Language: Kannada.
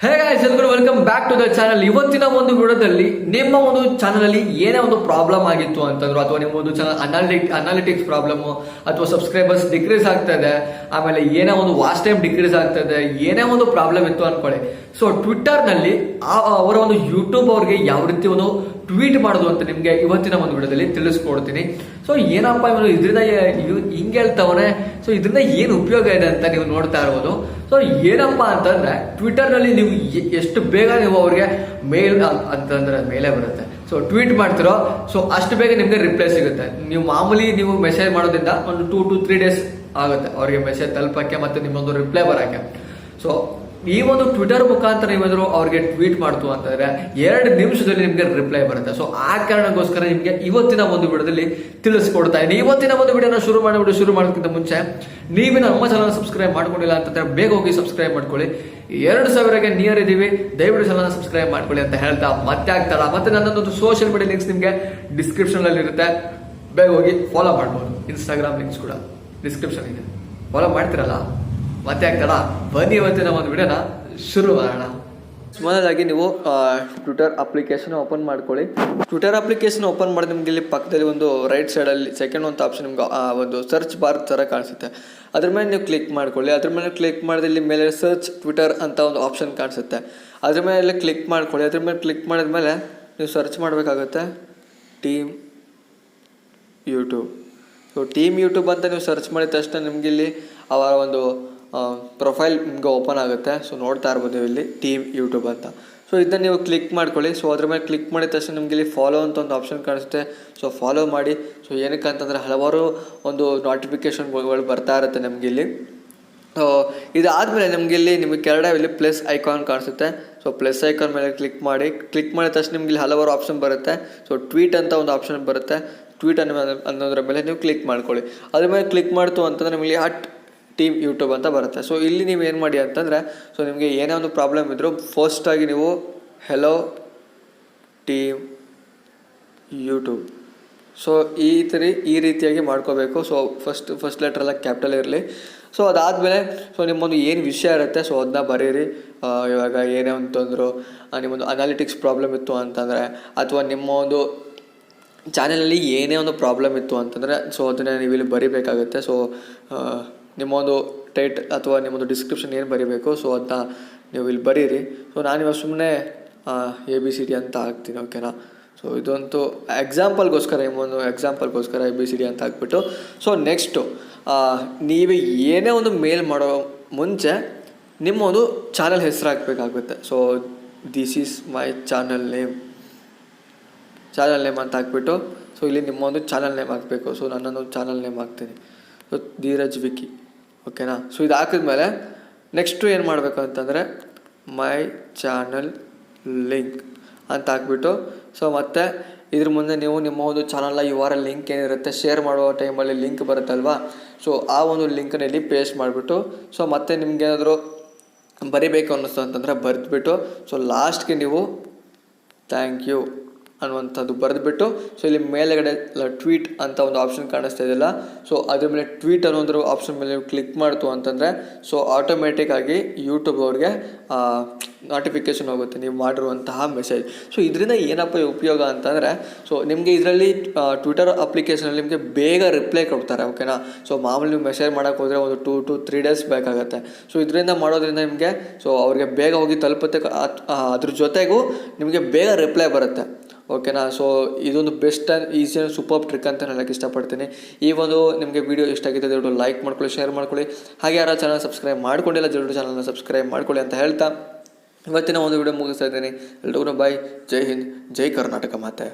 ಹೇ ಗೈಸ್, ಎಲ್ಲರೂ welcome back to the channel. ಇವತ್ತಿನ ಒಂದು ವಿಡಿಯೋದಲ್ಲಿ ನಿಮ್ಮ ಒಂದು ಚಾನಲ್ ಅಲ್ಲಿ ಏನೇ ಒಂದು ಪ್ರಾಬ್ಲಮ್ ಆಗಿತ್ತು ಅಂತಂದ್ರು, ಅಥವಾ ನಿಮ್ಮ ಒಂದು ಚಾನಲ್ ಅನಾಲಿಟಿಕ್ಸ್ ಪ್ರಾಬ್ಲಮ್, ಅಥವಾ ಸಬ್ಸ್ಕ್ರೈಬರ್ಸ್ ಡಿಕ್ರೀಸ್ ಆಗ್ತಾ ಇದೆ, ಆಮೇಲೆ ಏನೇ ಒಂದು ವಾಚ್ ಟೈಮ್ ಡಿಕ್ರೀಸ್ ಆಗ್ತಾ ಇದೆ, ಏನೇ ಒಂದು ಪ್ರಾಬ್ಲಮ್ ಇತ್ತು ಅನ್ಕೊಳ್ಳಿ. ಸೊ ಟ್ವಿಟ್ಟರ್ ನಲ್ಲಿ ಅವರ ಒಂದು ಯೂಟ್ಯೂಬ್ ಅವ್ರಿಗೆ ಯಾವ ರೀತಿ ಒಂದು ಟ್ವೀಟ್ ಮಾಡೋದು ಅಂತ ನಿಮ್ಗೆ ಇವತ್ತಿನ ಒಂದು ವಿಡಿಯೋದಲ್ಲಿ ತಿಳಿಸ್ಕೊಡ್ತೀನಿ. ಸೊ ಏನಪ್ಪಾ ಇವನು ಇದರಿಂದ ಹಿಂಗೆ ಹೇಳ್ತಾವನೆ, ಸೊ ಇದರಿಂದ ಏನು ಉಪಯೋಗ ಇದೆ ಅಂತ ನೀವು ನೋಡ್ತಾ ಇರ್ಬೋದು. ಸೊ ಏನಪ್ಪಾ ಅಂತಂದ್ರೆ ಟ್ವಿಟರ್ ನಲ್ಲಿ ನೀವು ಎಷ್ಟು ಬೇಗ ನೀವು ಅವ್ರಿಗೆ ಮೇಲ್ ಅಂತಂದ್ರೆ ಮೇಲೇ ಬರುತ್ತೆ. ಸೊ ಟ್ವೀಟ್ ಮಾಡ್ತಿರೋ, ಸೊ ಅಷ್ಟು ಬೇಗ ನಿಮ್ಗೆ ರಿಪ್ಲೈ ಸಿಗುತ್ತೆ. ನೀವು ಮಾಮೂಲಿ ನೀವು ಮೆಸೇಜ್ ಮಾಡೋದ್ರಿಂದ ಒಂದು 2 to 3 days ಆಗುತ್ತೆ ಅವ್ರಿಗೆ ಮೆಸೇಜ್ ತಲುಪಕ್ಕೆ ಮತ್ತೆ ನಿಮ್ಮೊಂದು ರಿಪ್ಲೈ ಬರಕ್ಕೆ. ಸೊ ಈ ಒಂದು ಟ್ವಿಟರ್ ಮುಖಾಂತರ ನೀವೇನಾದ್ರು ಅವ್ರಿಗೆ ಟ್ವೀಟ್ ಮಾಡ್ತು ಅಂತಂದ್ರೆ 2 ನಿಮಿಷದಲ್ಲಿ ನಿಮ್ಗೆ ರಿಪ್ಲೈ ಬರುತ್ತೆ. ಸೊ ಆ ಕಾರಣಕ್ಕೋಸ್ಕರ ನಿಮ್ಗೆ ಇವತ್ತಿನ ಒಂದು ವಿಡಿಯೋದಲ್ಲಿ ತಿಳಿಸ್ಕೊಡ್ತಾ ಇದ್ದೀನಿ. ಇವತ್ತಿನ ಒಂದು ವಿಡಿಯೋನ ಶುರು ಮಾಡೋದಕ್ಕಿಂತ ಮುಂಚೆ ನೀವೇ ನಮ್ಮ ಚಾನಲ್ ಸಬ್ಸ್ಕ್ರೈಬ್ ಮಾಡ್ಕೊಂಡಿಲ್ಲ ಅಂತಂದ್ರೆ ಬೇಗ ಹೋಗಿ ಸಬ್ಸ್ಕ್ರೈಬ್ ಮಾಡ್ಕೊಳ್ಳಿ. 2000ಗೆ ನಿಯರ್ ಇದೀವಿ, ದಯವಿಟ್ಟು ಚಾನಲ್ ಸಬ್ಸ್ಕ್ರೈಬ್ ಮಾಡ್ಕೊಳ್ಳಿ ಅಂತ ಹೇಳ್ತಾ ಮತ್ತೆ ಆಗ್ತಾರ. ಮತ್ತೆ ನನ್ನದೊಂದು ಸೋಷಿಯಲ್ ಮೀಡಿಯಾ ಲಿಂಕ್ಸ್ ನಿಮ್ಗೆ ಡಿಸ್ಕ್ರಿಪ್ಷನ್ ಅಲ್ಲಿ ಇರುತ್ತೆ, ಬೇಗ ಹೋಗಿ ಫಾಲೋ ಮಾಡ್ಬೋದು. ಇನ್ಸ್ಟಾಗ್ರಾಮ್ ಲಿಂಕ್ಸ್ ಕೂಡ ಡಿಸ್ಕ್ರಿಪ್ಷನ್ ಇದೆ, ಫಾಲೋ ಮಾಡ್ತಿರಲ್ಲ. ಮತ್ತೆ ಆಗ್ತಾರ, ಬನ್ನಿ ಇವತ್ತಿನ ಒಂದು ವಿಡಿಯೋನ ಶುರು ಮಾಡೋಣ. ಮೊದಲಾಗಿ ನೀವು ಟ್ವಿಟರ್ ಅಪ್ಲಿಕೇಶನ್ ಓಪನ್ ಮಾಡ್ಕೊಳ್ಳಿ. ಟ್ವಿಟರ್ ಅಪ್ಲಿಕೇಶನ್ ಓಪನ್ ಮಾಡಿ ನಿಮ್ಗೆ ಇಲ್ಲಿ ಪಕ್ಕದಲ್ಲಿ ಒಂದು ರೈಟ್ ಸೈಡಲ್ಲಿ ಸೆಕೆಂಡ್ ಒಂದು ಆಪ್ಷನ್ ನಿಮ್ಗೆ ಒಂದು ಸರ್ಚ್ ಬಾರ್ ಥರ ಕಾಣಿಸುತ್ತೆ. ಅದ್ರ ಮೇಲೆ ನೀವು ಕ್ಲಿಕ್ ಮಾಡ್ಕೊಳ್ಳಿ. ಅದ್ರ ಮೇಲೆ ಕ್ಲಿಕ್ ಮಾಡಿದ್ರೆ ಇಲ್ಲಿ ಮೇಲೆ ಸರ್ಚ್ ಟ್ವಿಟರ್ ಅಂತ ಒಂದು ಆಪ್ಷನ್ ಕಾಣಿಸುತ್ತೆ. ಅದ್ರ ಮೇಲೆ ಕ್ಲಿಕ್ ಮಾಡ್ಕೊಳ್ಳಿ. ಅದ್ರ ಮೇಲೆ ಕ್ಲಿಕ್ ಮಾಡಿದ್ಮೇಲೆ ನೀವು ಸರ್ಚ್ ಮಾಡಬೇಕಾಗುತ್ತೆ team YouTube. So team YouTube ಅಂತ ನೀವು ಸರ್ಚ್ ಮಾಡಿದ ತಕ್ಷಣ ನಿಮ್ಗೆ ಇಲ್ಲಿ ಅವರ ಒಂದು ಪ್ರೊಫೈಲ್ ನಿಮ್ಗೆ ಓಪನ್ ಆಗುತ್ತೆ. ಸೊ ನೋಡ್ತಾ ಇರ್ಬೋದು ಇಲ್ಲಿ ಟೀಮ್ ಯೂಟ್ಯೂಬ್ ಅಂತ. ಸೊ ಇದನ್ನ ನೀವು ಕ್ಲಿಕ್ ಮಾಡ್ಕೊಳ್ಳಿ. ಸೊ ಅದ್ರ ಮೇಲೆ ಕ್ಲಿಕ್ ಮಾಡಿದ ತಕ್ಷಣ ನಿಮ್ಗೆ ಇಲ್ಲಿ ಫಾಲೋ ಅಂತ ಒಂದು ಆಪ್ಷನ್ ಕಾಣಿಸುತ್ತೆ. ಸೊ ಫಾಲೋ ಮಾಡಿ. ಸೊ ಏನಕ್ಕೆ ಅಂತಂದರೆ ಹಲವಾರು ಒಂದು ನೋಟಿಫಿಕೇಷನ್ಗಳು ಬರ್ತಾ ಇರುತ್ತೆ ನಮಗೆ ಇಲ್ಲಿ. ಸೊ ಇದಾದಮೇಲೆ ನಮಗೆ ಇಲ್ಲಿ ನಿಮಗೆ ಕೆಳಗಡೆ ಇಲ್ಲಿ ಪ್ಲಸ್ ಐಕಾನ್ ಕಾಣಿಸುತ್ತೆ. ಸೊ ಪ್ಲಸ್ ಐಕಾನ್ ಮೇಲೆ ಕ್ಲಿಕ್ ಮಾಡಿ. ಕ್ಲಿಕ್ ಮಾಡಿದ ತಕ್ಷಣ ನಿಮ್ಗೆ ಇಲ್ಲಿ ಹಲವಾರು ಆಪ್ಷನ್ ಬರುತ್ತೆ. ಸೊ ಟ್ವೀಟ್ ಅಂತ ಒಂದು ಆಪ್ಷನ್ ಬರುತ್ತೆ. ಟ್ವೀಟ್ ಅನ್ನೋದ್ರ ಮೇಲೆ ನೀವು ಕ್ಲಿಕ್ ಮಾಡ್ಕೊಳ್ಳಿ. ಅದ್ರ ಮೇಲೆ ಕ್ಲಿಕ್ ಮಾಡ್ತು ಅಂತಂದರೆ ನಿಮಗೆ ಟೀಮ್ ಯೂಟ್ಯೂಬ್ ಅಂತ ಬರುತ್ತೆ. ಸೊ ಇಲ್ಲಿ ನೀವು ಏನು ಮಾಡಿ ಅಂತಂದರೆ, ಸೊ ನಿಮಗೆ ಏನೇ ಒಂದು ಪ್ರಾಬ್ಲಮ್ ಇದ್ದರೂ ಫಸ್ಟಾಗಿ ನೀವು ಹೆಲೋ ಟೀಮ್ ಯೂಟ್ಯೂಬ್, ಸೊ ಈ ರೀತಿಯಾಗಿ ಮಾಡ್ಕೋಬೇಕು. ಸೊ ಫಸ್ಟ್ ಲೆಟರ್ ಎಲ್ಲ ಕ್ಯಾಪಿಟಲ್ ಇರಲಿ. ಸೊ ಅದಾದಮೇಲೆ ಸೊ ನಿಮ್ಮೊಂದು ಏನು ವಿಷಯ ಇರುತ್ತೆ ಸೊ ಅದನ್ನ ಬರೀರಿ. ಇವಾಗ ಏನೇ ಅಂತಂದ್ರು ನಿಮ್ಮೊಂದು ಅನಾಲಿಟಿಕ್ಸ್ ಪ್ರಾಬ್ಲಮ್ ಇತ್ತು ಅಂತಂದರೆ, ಅಥವಾ ನಿಮ್ಮ ಒಂದು ಚಾನಲಲ್ಲಿ ಏನೇ ಒಂದು ಪ್ರಾಬ್ಲಮ್ ಇತ್ತು ಅಂತಂದರೆ ಸೊ ಅದನ್ನು ನೀವು ಇಲ್ಲಿ ಬರೀಬೇಕಾಗುತ್ತೆ. ಸೊ ನಿಮ್ಮೊಂದು ಟೈಟಲ್ ಅಥವಾ ನಿಮ್ಮೊಂದು ಡಿಸ್ಕ್ರಿಪ್ಷನ್ ಏನು ಬರೀಬೇಕು ಸೊ ಅದನ್ನ ನೀವು ಇಲ್ಲಿ ಬರೀರಿ. ಸೊ ನಾನಿವಾಗ ಸುಮ್ಮನೆ ABCD ಅಂತ ಹಾಕ್ತೀನಿ, ಓಕೆನಾ. ಸೊ ಇದಂತೂ ಎಕ್ಸಾಂಪಲ್ಗೋಸ್ಕರ ABCD ಅಂತ ಹಾಕ್ಬಿಟ್ಟು, ಸೊ ನೆಕ್ಸ್ಟು ನೀವು ಏನೇ ಒಂದು ಮೇಲ್ ಮಾಡೋ ಮುಂಚೆ ನಿಮ್ಮೊಂದು ಚಾನಲ್ ಹೆಸರು ಹಾಕಬೇಕಾಗುತ್ತೆ. So this is my channel name ಅಂತ ಹಾಕ್ಬಿಟ್ಟು, ಸೊ ಇಲ್ಲಿ ನಿಮ್ಮೊಂದು ಚಾನಲ್ ನೇಮ್ ಹಾಕಬೇಕು. ಸೊ ನನ್ನೊಂದು ಚಾನಲ್ ನೇಮ್ ಹಾಕ್ತೀನಿ, ಸೊ ಧೀರಜ್ ವಿಕ್ಕಿ, ಓಕೆನಾ. ಸೊ ಇದು ಹಾಕಿದ್ಮೇಲೆ ನೆಕ್ಸ್ಟು ಏನು ಮಾಡಬೇಕು ಅಂತಂದರೆ ಮೈ ಚಾನಲ್ ಲಿಂಕ್ ಅಂತ ಹಾಕ್ಬಿಟ್ಟು, ಸೊ ಮತ್ತು ಇದ್ರ ಮುಂದೆ ನೀವು ನಿಮ್ಮ ಒಂದು ಚಾನಲ್ನ URL ಲಿಂಕ್ ಏನಿರುತ್ತೆ ಶೇರ್ ಮಾಡುವ ಟೈಮಲ್ಲಿ ಲಿಂಕ್ ಬರುತ್ತಲ್ವಾ, ಸೊ ಆ ಒಂದು ಲಿಂಕನ್ನ ಇಲ್ಲಿ ಪೇಸ್ಟ್ ಮಾಡಿಬಿಟ್ಟು, ಸೊ ಮತ್ತೆ ನಿಮ್ಗೇನಾದರೂ ಬರಿಬೇಕು ಅನ್ನಿಸ್ತು ಅಂತಂದರೆ ಬರೆದ್ಬಿಟ್ಟು, ಸೊ ಲಾಸ್ಟ್ಗೆ ನೀವು ಥ್ಯಾಂಕ್ ಯು ಅನ್ನುವಂಥದ್ದು ಬರೆದ್ಬಿಟ್ಟು, ಸೊ ಇಲ್ಲಿ ಮೇಲೆಗಡೆ ಟ್ವೀಟ್ ಅಂತ ಒಂದು ಆಪ್ಷನ್ ಕಾಣಿಸ್ತಾ ಇದೆಯಲ್ಲ, ಸೊ ಅದ್ರ ಮೇಲೆ ಟ್ವೀಟ್ ಅನ್ನೋದ್ರ ಆಪ್ಷನ್ ಮೇಲೆ ನೀವು ಕ್ಲಿಕ್ ಮಾಡ್ತು ಅಂತಂದರೆ ಸೊ ಆಟೋಮೆಟಿಕ್ಕಾಗಿ ಯೂಟ್ಯೂಬ್ ಅವ್ರಿಗೆ ನೋಟಿಫಿಕೇಷನ್ ಹೋಗುತ್ತೆ ನೀವು ಮಾಡಿರುವಂತಹ ಮೆಸೇಜ್. ಸೊ ಇದರಿಂದ ಏನಪ್ಪ ಉಪಯೋಗ ಅಂತಂದರೆ, ಸೊ ನಿಮಗೆ ಇದರಲ್ಲಿ ಟ್ವಿಟರ್ ಅಪ್ಲಿಕೇಶನಲ್ಲಿ ನಿಮಗೆ ಬೇಗ ರಿಪ್ಲೈ ಕೊಡ್ತಾರೆ, ಓಕೆನಾ. ಸೊ ಮಾಮೂಲಿ ನೀವು ಮೆಸೇಜ್ ಮಾಡೋಕ್ಕೆ ಹೋದರೆ ಒಂದು 2 to 3 days ಬೇಕಾಗುತ್ತೆ. ಸೊ ಇದರಿಂದ ಮಾಡೋದ್ರಿಂದ ನಿಮಗೆ ಸೊ ಅವ್ರಿಗೆ ಬೇಗ ಹೋಗಿ ತಲುಪುತ್ತೆ. ಅದ್ರ ಜೊತೆಗೂ ನಿಮಗೆ ಬೇಗ ರಿಪ್ಲೈ ಬರುತ್ತೆ, ಓಕೆನಾ. ಸೊ ಇದೊಂದು best and easy and super trick ಅಂತ ಹೇಳಕ್ಕೆ ಇಷ್ಟಪಡ್ತೀನಿ. ಈ ಒಂದು ನಿಮಗೆ ವಿಡಿಯೋ ಇಷ್ಟ ಆಗಿದೆ ದಯವಿಟ್ಟು ಲೈಕ್ ಮಾಡ್ಕೊಳ್ಳಿ, ಶೇರ್ ಮಾಡ್ಕೊಳ್ಳಿ. ಹಾಗೆ ಯಾರು ಚಾನಲ್ ಸಬ್ಸ್ಕ್ರೈಬ್ ಮಾಡ್ಕೊಂಡಿಲ್ಲ ದಯವಿಟ್ಟು ಚಾನಲ್ನ ಸಬ್ಸ್ಕ್ರೈಬ್ ಮಾಡ್ಕೊಳ್ಳಿ ಅಂತ ಹೇಳ್ತಾ ಇವತ್ತಿನ ಒಂದು ವಿಡಿಯೋ ಮುಗಿಸ್ತಾ ಇದ್ದೀನಿ. ಎಲ್ರಿಗೂ ಬಾಯ್, ಜೈ ಹಿಂದ್, ಜೈ ಕರ್ನಾಟಕ ಮಾತೆ.